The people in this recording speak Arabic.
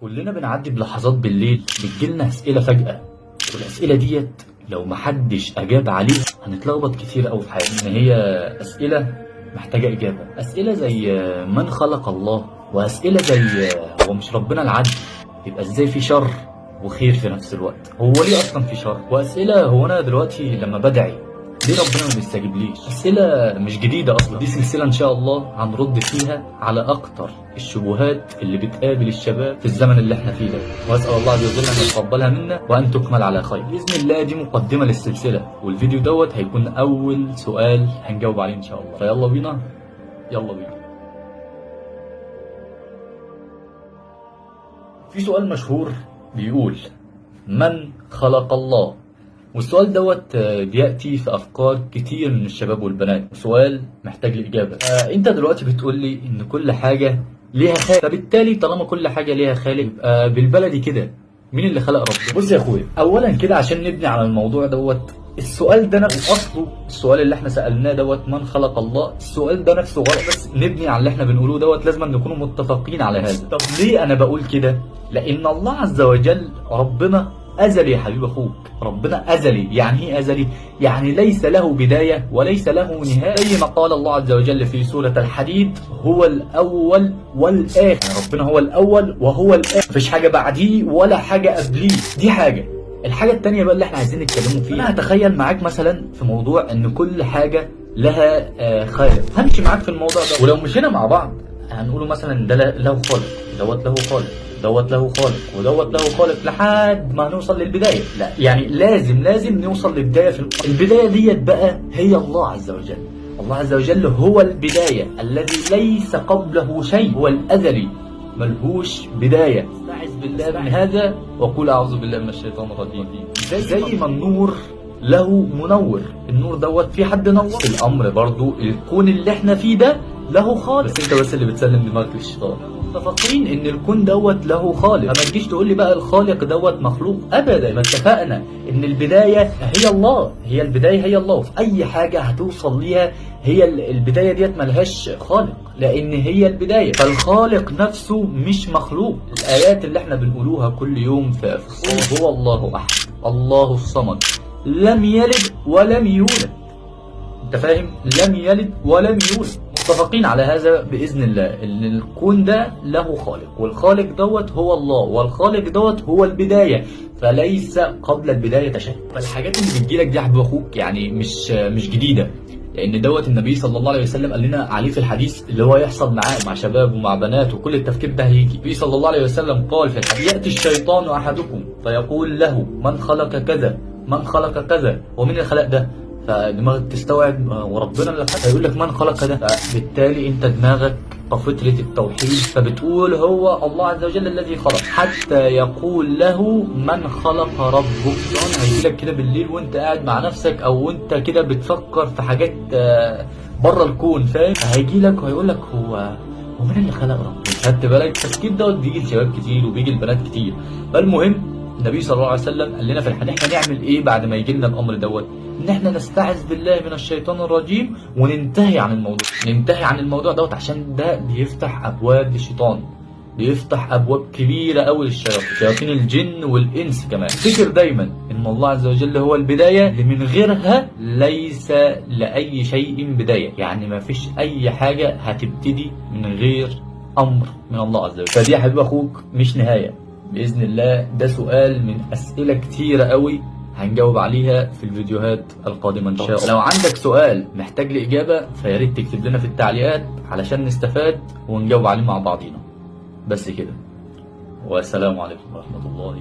كلنا بنعدي بلحظات بالليل بتجيلنا أسئلة فجأة، والأسئلة ديت لو محدش أجاب عليها هنتلخبط كتير أوي في حياتنا. إن هي أسئلة محتاجة إجابة، أسئلة زي من خلق الله، وأسئلة زي هو مش ربنا العدل، يبقى إزاي في شر وخير في نفس الوقت؟ هو ليه أصلا في شر؟ وأسئلة هو أنا دلوقتي لما بدعي ليه ربنا ما بيستجيبليش؟ أسئلة مش جديدة أصلا. دي سلسلة إن شاء الله هنرد فيها على أكتر الشبهات اللي بتقابل الشباب في الزمن اللي احنا فيه ده، وأسأل الله عز وجل أن يتقبلها منا وأن تكمل على خير بإذن الله. دي مقدمة للسلسلة، والفيديو دوت هيكون أول سؤال هنجاوب عليه إن شاء الله. فيلا بينا، يلا بينا. في سؤال مشهور بيقول من خلق الله؟ والسؤال دوت بيأتي في أفكار كتير من الشباب والبنات، سؤال محتاج لإجابة. أنت دلوقتي بتقول لي إن كل حاجة ليها خالق، فبالتالي طالما كل حاجة ليها خالق يبقى بالبلدي كده مين اللي خلق ربنا؟ بص يا أخويا، أولا كده عشان نبني على الموضوع دوت، السؤال ده نفسه أصله السؤال اللي احنا سألناه دوت من خلق الله، السؤال ده نفسه غلط. بس نبني على اللي احنا بنقوله دوت لازم نكونوا متفقين على هذا. طب ليه أنا بقول كده؟ لأن الله عز وجل ربنا أزلي يا حبيب أخوك، ربنا أزلي. يعني إيه أزلي؟ يعني ليس له بداية وليس له نهاية، زي ما قال الله عز وجل في سورة الحديد هو الأول والآخر. يعني ربنا هو الأول وهو الآخر، مفيش حاجة بعديه ولا حاجة قبليه. دي حاجة. الحاجة التانية بقى اللي احنا عايزين نتكلموا فيها، أنا هتخيل معاك مثلا في موضوع إن كل حاجة لها خالق، همشي معاك في الموضوع ده، ولو مشينا مع بعض هنقوله مثلا ده له خالق، دوت له خالق، دوت له خالق، ودوت له خالق، لحد ما نوصل للبداية. لا يعني لازم نوصل للبداية. في البداية ديت بقى هي الله عز وجل. الله عز وجل هو البداية الذي ليس قبله شيء، هو الأزلي ملهوش بداية. استعذ بالله من هذا وقول أعوذ بالله من الشيطان الرجيم. زي ما النور له منور، النور دوت في حد نور. الأمر برضو الكون اللي احنا فيه ده له خالق، بس انت بس اللي بتسلم دماغك للشيطان. متفقين ان الكون دوت له خالق، ما تجيش تقول لي بقى الخالق دوت مخلوق، ابدا. ما اتفقنا ان البدايه هي الله، هي البدايه هي الله، وفي اي حاجه هتوصل ليها هي البدايه ديت ملهاش خالق، لان هي البدايه. فالخالق نفسه مش مخلوق. الايات اللي احنا بنقولوها كل يوم في الصلاه هو الله احد الله الصمد لم يلد ولم يولد. انت فاهم؟ لم يلد ولم يولد. متفقين على هذا بإذن الله، ان الكون ده له خالق، والخالق دوت هو الله، والخالق دوت هو البداية، فليس قبل البداية شيء. فالحاجات اللي بتجيلك دي يا حبيب اخوك يعني مش جديدة، لان دوت النبي صلى الله عليه وسلم قال لنا عليه في الحديث اللي هو يحصل معاه مع شباب ومع بنات، وكل التفكير ده هيجي. النبي صلى الله عليه وسلم قال في الحديث يأتي الشيطان احدكم فيقول له من خلق كذا، من خلق كذا، ومن اللي خلق ده؟ فدماغك تستوعب وربنا اللي خلق، هيقول لك من خلق ده، فبالتالي انت دماغك بفطرة التوحيد، فبتقول هو الله عز وجل الذي خلق، حتى يقول له من خلق ربك. هيجي لك كده بالليل وانت قاعد مع نفسك، او وانت كده بتفكر في حاجات بره الكون، فاهم؟ هيجي لك وهيقول لك هو مين اللي خلق ربك؟ خدت بالك؟ التفكير دوت بيجي لشباب كتير وبيجي لبنات كتير. فالمهم النبي صلى الله عليه وسلم قال لنا في الحديث احنا نعمل ايه بعد ما يجي لنا الامر دوت؟ ان احنا نستعذ بالله من الشيطان الرجيم وننتهي عن الموضوع، ننتهي عن الموضوع دوت، عشان ده بيفتح ابواب للشيطان، بيفتح ابواب كبيره قوي للشياطين، شياطين الجن والانس كمان. افتكر دايما ان الله عز وجل هو البدايه اللي من غيرها ليس لاي شيء بدايه، يعني ما فيش اي حاجه هتبتدي من غير امر من الله عز وجل. فدي يا حبيب اخوك مش نهايه بإذن الله، ده سؤال من أسئلة كتيرة قوي هنجاوب عليها في الفيديوهات القادمة إن شاء الله. لو عندك سؤال محتاج لإجابة فياريت تكتب لنا في التعليقات علشان نستفاد ونجاوب عليه مع بعضينا. بس كده، والسلام عليكم ورحمة الله